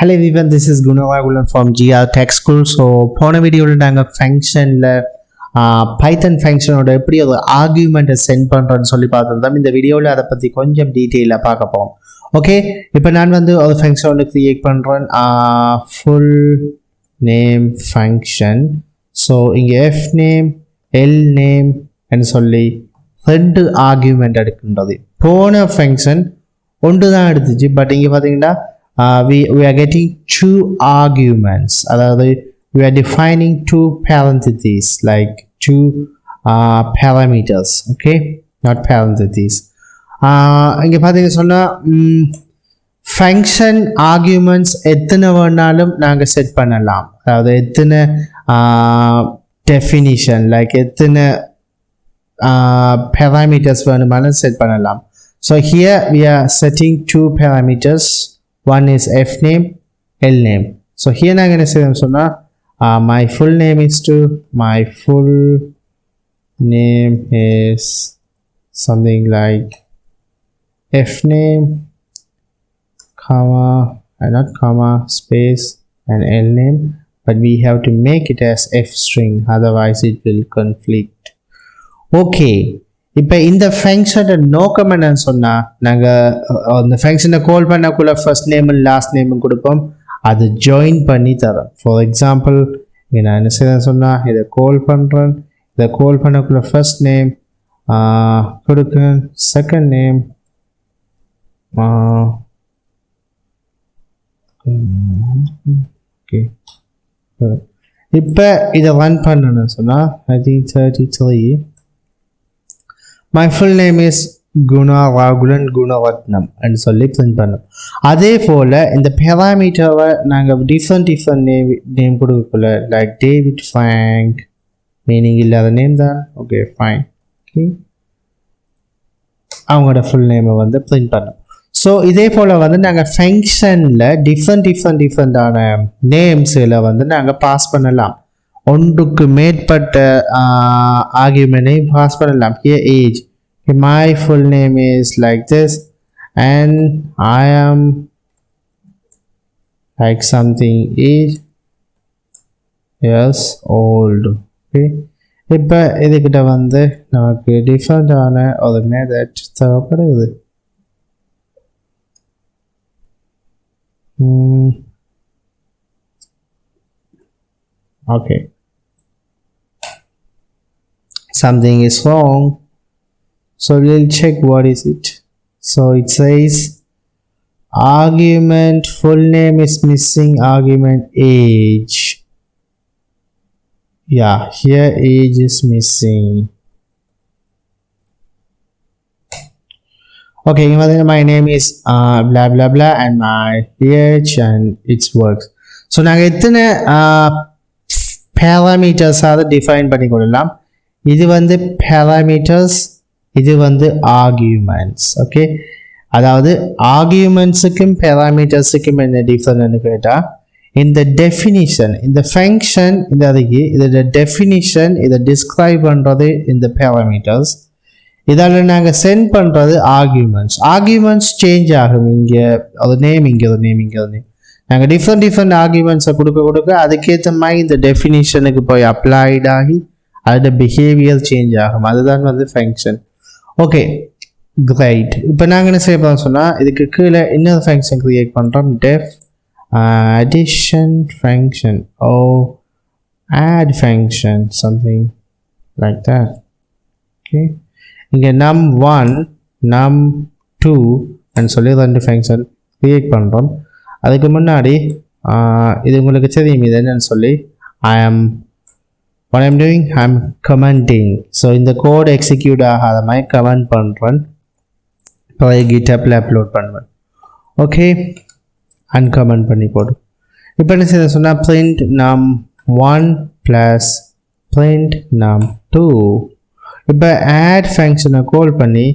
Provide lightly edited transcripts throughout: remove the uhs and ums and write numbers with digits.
Hello everyone, this is Gunavagulan from GR Tech School. So போன வீடியோவில் நாங்கள் ஃபங்க்ஷனில் பைத்தன் ஃபங்க்ஷனோட எப்படி ஒரு ஆர்கியூமெண்ட்டை சென்ட் பண்ணுறோன்னு சொல்லி பார்த்துருந்தோம். இந்த வீடியோவில் அதை பற்றி கொஞ்சம் டீட்டெயிலாக பார்க்க போகிறோம். ஓகே, இப்போ நான் வந்து ஒரு ஃபங்க்ஷன் ஒன்று க்ரியேட் பண்ணுறேன், ஃபுல் நேம் ஃபங்க்ஷன். ஸோ இங்கே எஃப் நேம் எல் நேம் என்று சொல்லி 2 ஆர்கியூமெண்ட் எடுக்கின்றது. போன ஃபங்க்ஷன் ஒன்று தான் எடுத்துச்சு, பட் இங்கே பார்த்தீங்கன்னா we are getting 2 arguments. We are defining 2 parentheses, like 2 parameters. Okay, not parentheses. இங்க பாத்தீங்கன்னா சொன்னா function arguments எத்தனை வேணாலும் நாங்க செட் பண்ணலாம். அதாவது எத்தனை definition, like எத்தனை parameters வேணுமாலும் செட் பண்ணலாம். So here we are setting 2 parameters. One is f name, l name. So here I'm going to say my full name is my full name is something like f name, comma, not comma, space and l name, but we have to make it as f string, otherwise it will conflict. Okay, இப்போ இந்த ஃபங்க்ஷனோட நோக்கம் என்னன்னு சொன்னால், நாங்கள் அந்த ஃபங்க்ஷனை கால் பண்ணக்குள்ள first நேமும் last நேமும் கொடுப்போம், அது ஜாயின் பண்ணி தரோம். ஃபார் எக்ஸாம்பிள் இங்கே நான் என்ன செய்யறேன்னு சொன்னால், இதை கால் பண்ணுறேன், இதை கால் பண்ணக்குள்ள ஃபர்ஸ்ட் நேம் கொடுக்குறேன், செகண்ட் நேம் ஓகே. இப்போ இதை ரன் பண்ணணும்னு சொன்னால், I think 33. My full name is Gunavagulan Gunavatnam and சொல்லி பிரிண்ட் பண்ணோம். அதே போல் இந்த பேராமீட்டரை நாங்கள் டிஃப்ரெண்ட் நேம் கொடுக்கல, லைக் டேவிட் ஃப்ராங்க், மீனிங் இல்லாத நேம் தான். ஓகே ஃபைன், ஓகே, அவங்களோட ஃபுல் நேமை வந்து பிரிண்ட் பண்ணோம். ஸோ இதே போல் வந்து நாங்கள் ஃபங்க்ஷனில் டிஃப்ரெண்டான நேம்ஸில் வந்து நாங்கள் பாஸ் பண்ணலாம். ஒன்றுக்கு மேற்பட்ட ஆர்கியூமெண்ட்டை பாஸ் பண்ணலாம். Here age, my full name is like this and I am like something age years old. Okay, இப்போ இதுக்கிட்ட வந்து நமக்கு டிஃப்ரெண்டான ஒரு மெத்தட் தேவைப்படுது. Okay, something is wrong, so we'll check what is it. So it says argument full name is missing argument age. Yeah, here age is missing. Okay, my name is blah blah blah and my age and it works. So நாங்கள் எத்தனை பேராமீட்டர்ஸாக define பண்ணி கொள்ளலாம். இது வந்து parameters, இது வந்து arguments. Okay, அதாவது ஆர்கியூமெண்ட்ஸுக்கும் பேராமீட்டர்ஸுக்கும் என்ன டிஃபரெண்ட்னு கேட்டால், இந்த டெஃபினிஷன், இந்த ஃபங்க்ஷன், இந்த அதுக்கு இதோட டெஃபினிஷன், இதை டிஸ்கிரைப் பண்ணுறது இந்த பேராமீட்டர்ஸ், இதால் நாங்கள் சென்ட் பண்ணுறது ஆர்கியூமெண்ட்ஸ். ஆர்கியூமெண்ட்ஸ் சேஞ்ச் ஆகும், இங்கே அது நேம், இங்கே ஒரு நேம், இங்கே ஒரு நேம். நாங்கள் டிஃப்ரெண்ட் ஆர்கியூமெண்ட்ஸை கொடுக்க அதுக்கேற்ற மாதிரி இந்த டெஃபினிஷனுக்கு போய் அப்ளைட் ஆகி அதோட பிஹேவியர் சேஞ்ச் ஆகும். அதுதான் வந்து ஃபங்க்ஷன். Okay cried. இப்போ நாங்கள் என்ன செய்ய போகிறோம் சொன்னால், இதுக்கு கீழே இன்னொரு ஃபங்க்ஷன் க்ரியேட் பண்ணுறோம், def addition function or add function, something like that. Okay, இங்கே num1 num2 and சொல்லி 2 ஃபங்க்ஷன் க்ரியேட் பண்ணுறோம். அதுக்கு முன்னாடி இது உங்களுக்கு தெரியும், இது என்னன்னு சொல்லி what I'm doing, I'm commenting. So இந்த கோட் எக்ஸிக்யூட் ஆகாத மாதிரி கமெண்ட் பண்ணுறேன், இப்போ கிட்டப்பில் அப்லோட் பண்ணுவேன். ஓகே, அன்கமெண்ட் பண்ணி போடும். இப்போ என்ன செய்ய சொன்னால், print num1 plus print num2. இப்போ add ஃபங்க்ஷனை கால் பண்ணி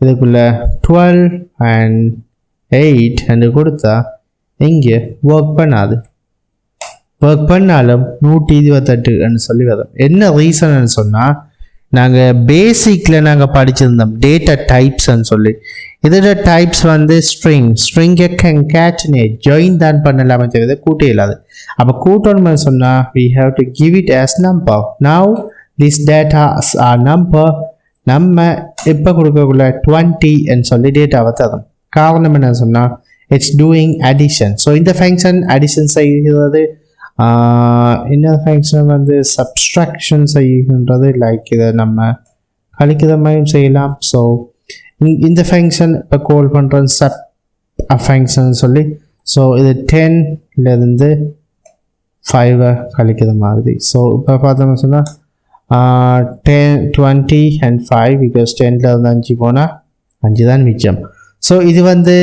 இதுக்குள்ளே 12 and 8 என்று கொடுத்தா இங்கே ஒர்க் பண்ணாது. ஒர்க் பண்ணாலும் 128 சொல்லி வரும். என்ன ரீசன்னு சொன்னால், நாங்கள் பேசிக்கில் நாங்கள் படிச்சிருந்தோம் டேட்டா டைப்ஸ்ன்னு சொல்லி. இதோட டைப்ஸ் வந்து ஸ்ட்ரிங்கை concatenate ஜாயின் தான் பண்ணலாமே தெரியுது, கூட்டே இல்லாது. அப்போ கூட்டணும்னு சொன்னால் we have to give it as number. Now this data are number. நம்ம இப்போ கொடுக்கக்குள்ள 20 ன்னு சொல்லி டேட்டாவை தரும். காரணம் என்ன சொன்னால் இட்ஸ் டூயிங் அடிஷன். ஸோ இந்த ஃபங்க்ஷன் அடிஷன் செய்கிறது. இன்னொரு ஃபங்க்ஷன் வந்து சப்ஸ்ட்ராக்ஷன் செய்கின்றது. லைக் இதை நம்ம கழிக்கிற மாதிரியும் செய்யலாம். ஸோ இந்த ஃபங்க்ஷன் இப்போ கால் பண்ணுறோம் சப் ஃபங்க்ஷன் சொல்லி. ஸோ இது 10லேருந்து 5 கழிக்கிற மாதிரி. ஸோ இப்போ பார்த்தோம்னு சொன்னால் 10, 20 and 5 because 10லேருந்து 5 போனால் 5 தான் மிச்சம். ஸோ இது வந்து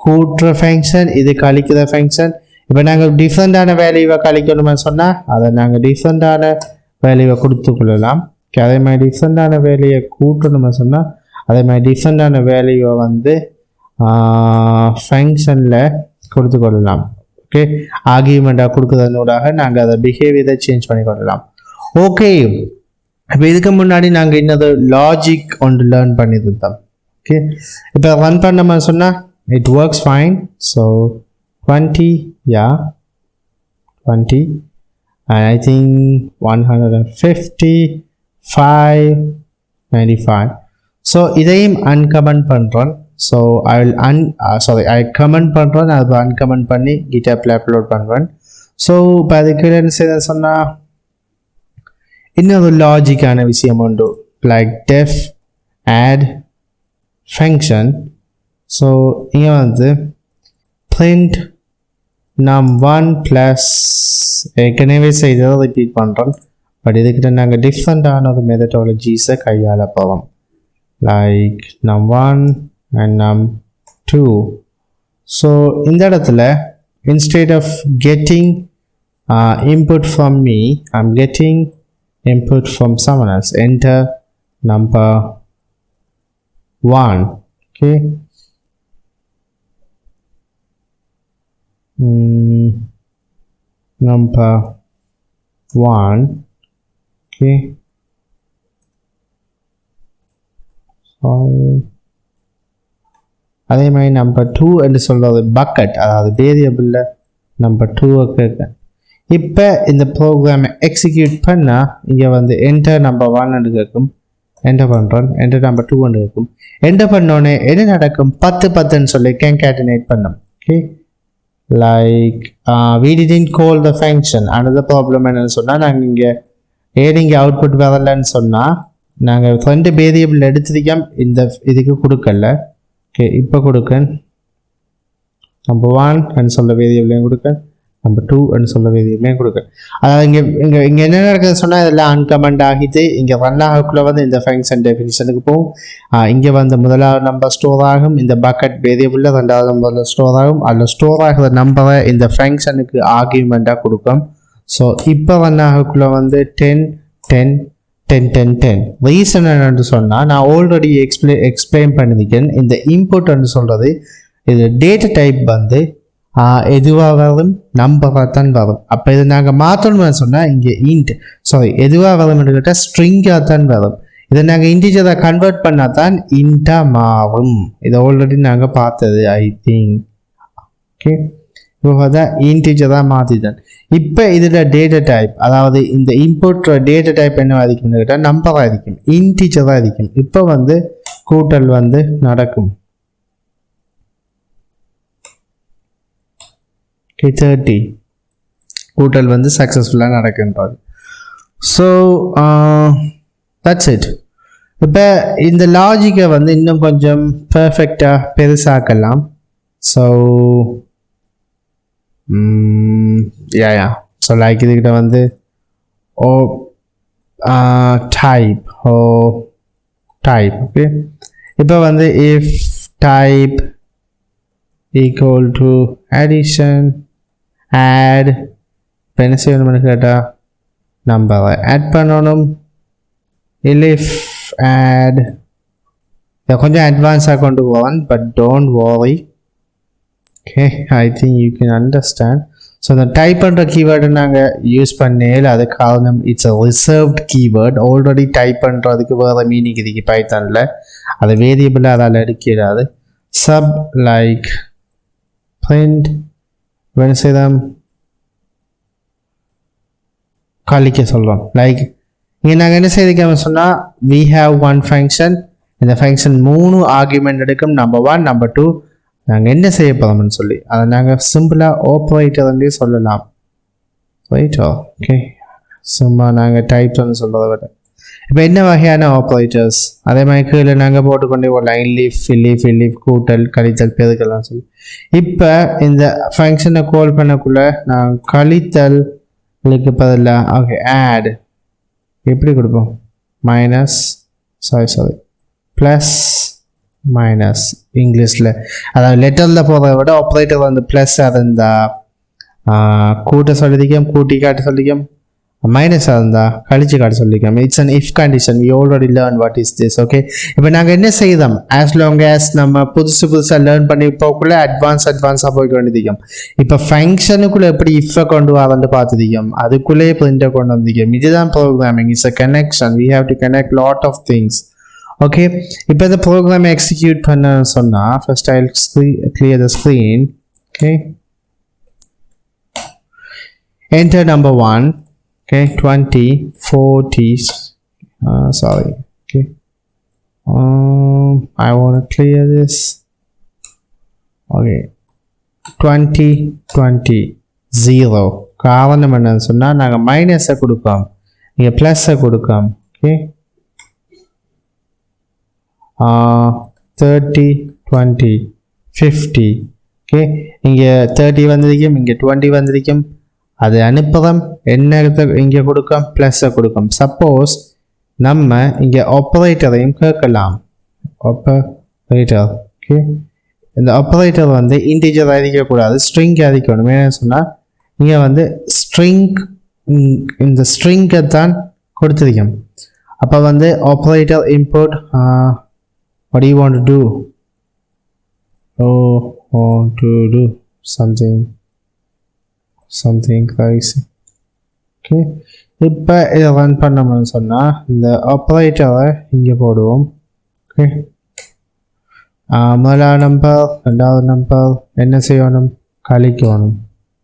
கூட்டுற ஃபங்க்ஷன், இது கழிக்கிற ஃபங்க்ஷன். இப்போ நாங்கள் டிஃப்ரெண்டான வேல்யூவை கழிக்கணும்னு சொன்னால் அதை நாங்கள் டிஃப்ரெண்டான வேல்யூவை கொடுத்து கொள்ளலாம். அதே மாதிரி டிஃப்ரெண்டான வேல்யூவை கூட்டணும்னு சொன்னால் அதே மாதிரி டிஃப்ரெண்டான வேல்யூவை வந்து ஃபங்க்ஷனில் கொடுத்து கொள்ளலாம். ஓகே, ஆர்கியூமெண்ட்டாக கொடுக்குறதனூடாக நாங்கள் அதை பிஹேவியரை சேஞ்ச் பண்ணி கொள்ளலாம். ஓகே, இப்போ இதுக்கு முன்னாடி நாங்கள் இன்னது லாஜிக் ஒன்று லேர்ன் பண்ணியிருந்தோம். ஓகே, இப்போ ரன் பண்ணோம்னு சொன்னால் it works fine. So 20, yeah, 20, and I think 150, 5, 95. So இதையும் uncomment பண்ணுறோம். So I will I comment பண்ணுறோம், அது uncomment பண்ணி GitHubல அப்லோட் பண்ணுறேன். ஸோ இப்போ அதுக்கு என்ன செய்ய சொன்னால் இன்னொரு லாஜிக்கான விஷயம் உண்டு. Like def add function. So இங்கே வந்து print num1 ப்ளஸ் ஏற்கனவே செய்ததை ரிப்பீட் பண்ணுறோம். பட் இதுக்கிட்ட நாங்கள் டிஃப்ரெண்டான ஒரு மெத்தடாலஜிஸை கையாள போகிறோம். Like num1 and num2. So இந்த இடத்துல instead of getting input from me, I'm getting input from someone else. Enter number 1. Okay, number 1. Okay, sorry. அதே மாதிரி நம்பர் 2 என்று சொல்கிறது பக்கெட், அதாவது வேரியபிளில் நம்பர் 2 இப்போ இந்த ப்ரோக்ராமை எக்ஸிக்யூட் பண்ணால் இங்கே வந்து என்டர் நம்பர் 1 கேட்கும். என்டர் பண்ணுறோம், என்டர் நம்பர் 2 இருக்கும். என்டர் பண்ணோடனே என்ன நடக்கும், 10 சொல்லி concatenate பண்ணோம். Okay, like we didn't call the function. another problem என்னன்னு சொன்னால் நாங்கள் இங்கே அவுட்புட் வரலன்னு சொன்னால் நாங்கள் 2 வேரியபிள் எடுத்துருக்கோம், இந்த இதுக்கு கொடுக்கல. ஓகே, இப்போ கொடுக்கேன் நம்பர் 1 சொல்ல வேரியபிளையும் கொடுக்கேன், நம்பர் 2 சொல்ல வேரியபிளையும் கொடுக்கேன். அதாவது இங்கே என்ன நடக்குதுன்னு சொன்னால் இதெல்லாம் அன்கமெண்ட் ஆகிட்டு இங்கே ரன் ஆகக்குள்ளே வந்து இந்த ஃபங்க்ஷன் டெஃபினிஷனுக்கு போகும். இங்கே வந்து முதலாவது நம்பர் ஸ்டோர் ஆகும், இந்த பக்கெட் வேரியபிளில் 2வது நம்பரில் ஸ்டோர் ஆகும். அதில் ஸ்டோர் ஆகிற நம்பரை இந்த ஃபங்க்ஷனுக்கு ஆர்கியூமெண்ட்டாக கொடுக்கும். ஸோ இப்போ ரன் ஆகக்குள்ளே வந்து 10 10 10 10 10. ரீசன் என்னன்னு சொன்னால் நான் ஆல்ரெடி எக்ஸ்பிளைன் பண்ணியிருக்கேன். இந்த இன்புட்னு சொல்கிறது இது டேட்டா டைப் வந்து எதுவாக வரும், நம்பராக தான் வரும். அப்போ இதை நாங்கள் மாற்றணும்னு சொன்னால் இங்கே எதுவாக வரும்னு கேட்டால் ஸ்ட்ரிங்காக தான் வரும். இதை நாங்கள் இன்டிஜராக கன்வெர்ட் பண்ணால் தான் இன்ட்டாக மாறும். இதை ஆல்ரெடி நாங்கள் பார்த்தது ஐ திங்க். ஓகே, இப்போ தான் இன்டிஜராக மாற்றிதான். இப்போ இதில் டேட்டா டைப், அதாவது இந்த இன்புட் டேட்டா டைப் என்ன இருக்கும்னு கேட்டால் நம்பராக இருக்கும், இன்டிஜராக இருக்கும். இப்போ வந்து கூட்டல் வந்து நடக்கும். ஓகே, 30 கூட்டல் வந்து சக்ஸஸ்ஃபுல்லாக நடக்கின்றது. So that's it. இப்போ இந்த லாஜிக்கை வந்து இன்னும் கொஞ்சம் பர்ஃபெக்டாக பெருசாக்கலாம். ஸோ ஸோ லைக் இதுக்கிட்ட வந்து டைப் ஓகே. இப்போ வந்து if type equal to addition add இப்போ என்ன செய்யணும்னு கேட்டால் நம்பரை ஆட் பண்ணணும். if add இதை கொஞ்சம் அட்வான்ஸாக கொண்டு போவேன், but don't worry. Okay, I think you can understand. So அந்த டைப் பண்ணுற கீவேர்டை நாங்கள் யூஸ் பண்ணேல அது காரணம் it's a reserved keyword. Already type பண்ணுறதுக்கு வேறு மீனிங் இதுக்கு பைத்தானில் அது வேரியபிளாக அதால் எடுக்கிறாது. சப் லைக் பிரிண்ட் வேணும் செய்தோம் கழிக்க சொல்கிறோம். லைக் இங்கே நாங்கள் என்ன செய்திருக்கோம் சொன்னால் we have one function. இந்த ஃபங்க்ஷன் 3 ஆர்குமெண்ட் எடுக்கும். நம்பர் 1 நம்பர் 2 நாங்கள் என்ன செய்ய போகிறோம்னு சொல்லி அதை நாங்கள் சிம்பிளாக ஆப்ரேட்டர்லேயே சொல்லலாம். ரைட்டோ ஓகே சும்மா நாங்கள் டைப்ஸ்ன்னு சொல்கிறத விட இப்போ என்ன வகையான ஆப்ரேட்டர்ஸ் அதே மாதிரி கீழே நாங்கள் போட்டுக்கொண்டே ஒரு லைன் லீஃப் ஃபில்லீஃப் கூட்டல் கழித்தல் பெருக்கெல்லாம் சொல்லி இப்போ இந்த ஃபங்க்ஷனை கால் பண்ணக்குள்ளே நான் கழித்தலுக்கு பதிலாக ஓகே ஆட் எப்படி கொடுப்போம் மைனஸ் சாரி ப்ளஸ் மைனஸ் இங்கிலீஷில் அதாவது லெட்டரில் போகிறத விட ஆப்ரேட்டர் வந்து ப்ளஸ் இருந்தால் கூட்ட சொல்லிக்கும் கூட்டி காட்ட சொல்லிக்கும் மைனஸாக இருந்தால் கழிச்சு காட்ட சொல்லிக்கும். It's an if condition. We already learn what is this. Okay இப்போ நாங்கள் என்ன செய்தோம் ஆஸ் லாங் ஆஸ் நம்ம புதுசாக லேர்ன் பண்ணி போக்குள்ளே அட்வான்ஸாக போய்க்க வேண்டியதிக்கும். இப்போ ஃபங்க்ஷனுக்குள்ளே எப்படி இஃபை கொண்டு வரன்னு பார்த்துதிக்கும் அதுக்குள்ளேயே பிரிண்டை கொண்டு வந்திக்கும். இதுதான் programming. It's a connection. We have to connect lot of things. Okay இப்போ இந்த ப்ரோக்ராமை எக்ஸிக்யூட் பண்ண சொன்னால் first I clear the screen. Okay, enter number 1. Okay, 20 40 sorry. Okay, I want to clear this. Okay, 20 20 0 காரணம் என்னன்னு சொன்னால் நாங்கள் மைனஸை கொடுப்போம் இங்கே ப்ளஸ்ஸை கொடுப்போம். ஓகே 30 20 50. ஓகே இங்கே 30 வந்திருக்கும் இங்கே 20 வந்திருக்கும் அது அனுப்புகிறோம் என்ன இங்கே கொடுக்கும் ப்ளஸ்ஸை கொடுக்கும். சப்போஸ் நம்ம இங்கே ஆப்ரேட்டரையும் கேட்கலாம் ஆப்ரேட்டர். ஓகே இந்த ஆப்ரேட்டர் வந்து இன்டிஜர் அதிக்கக்கூடாது ஸ்ட்ரிங் அதிக்கணும். ஏன்னு சொன்னால் இங்கே வந்து ஸ்ட்ரிங் இந்த ஸ்ட்ரிங்கை தான் கொடுத்துருக்கோம். அப்போ வந்து operator import what do you want to do? Oh, want to do something crazy. Okay இப்போ இதை ரன் பண்ணோம்னு சொன்னால் இந்த ஆப்ரேட்டரை இங்கே போடுவோம். ஓகே முதலாவது நம்பர் ரெண்டாவது நம்பர் என்ன செய்யணும் கழிக்கணும்.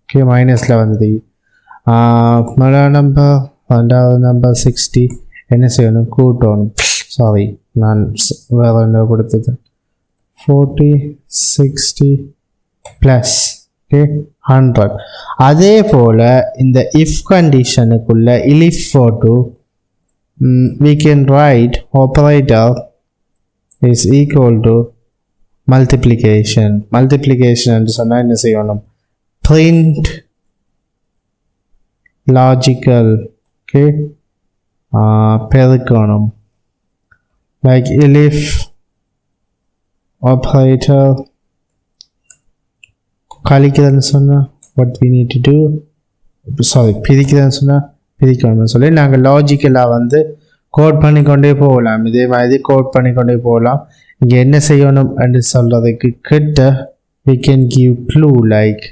ஓகே மைனஸில் வந்தது. முதலாவது நம்பர் ரெண்டாவது நம்பர் 60 என்ன செய்யணும் கூட்டணும். சாரி நான் வேறு என்ன கொடுத்தது 40 60 ப்ளஸ் ஓகே 100. அதே போல் இந்த இஃப் கண்டிஷனுக்குள்ள if போட்டு we can write operator is equal to multiplication என்று சொன்னால் என்ன செய்யணும் print logical. ஓகே பெருக்கணும் like if operator கழிக்கிறதுன்னு சொன்னால் what we need to do பிரிக்கிறதுன்னு சொன்னால் பிரிக்கணும்னு சொல்லி நாங்கள் லாஜிக்கலாக வந்து கோட் பண்ணிக்கொண்டே போகலாம். இதே மாதிரி கோட் பண்ணிக்கொண்டே போகலாம். இங்கே என்ன செய்யணும் என்று சொல்கிறதுக்கு கிட்ட we can give clue like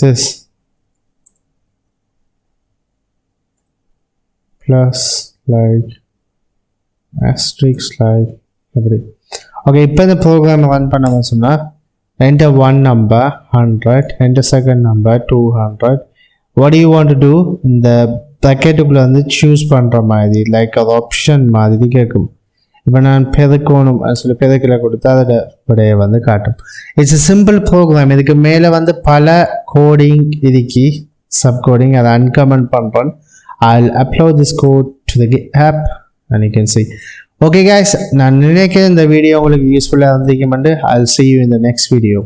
this plus like asterisk like அப்படி. ஓகே இப்போ இந்த ப்ரோக்ராம் ரன் பண்ண சொன்னால் enter one number 100 enter second number 200. what do you want to do இந்த ப்ராக்கெட்டுக்குள்ளே வந்து சூஸ் பண்ணுற மாதிரி லைக் ஒரு ஆப்ஷன் மாதிரி கேட்கும். இப்போ நான் பெருக்கணும் சொல்லி பெருக்கில் கொடுத்து அதோட விடையை வந்து காட்டும். It's a simple program. இதுக்கு மேலே வந்து பல கோடிங் இதுக்கு சப் கோடிங் அதை அன்கமெண்ட் பண்ணுறேன். I'll upload this code to the GitHub and you can see. Okay guys, நான் நினைக்கிறேன் இந்த வீடியோ உங்களுக்கு யூஸ்ஃபுல்லாக இருந்திருக்கும். I'll see you in the next video.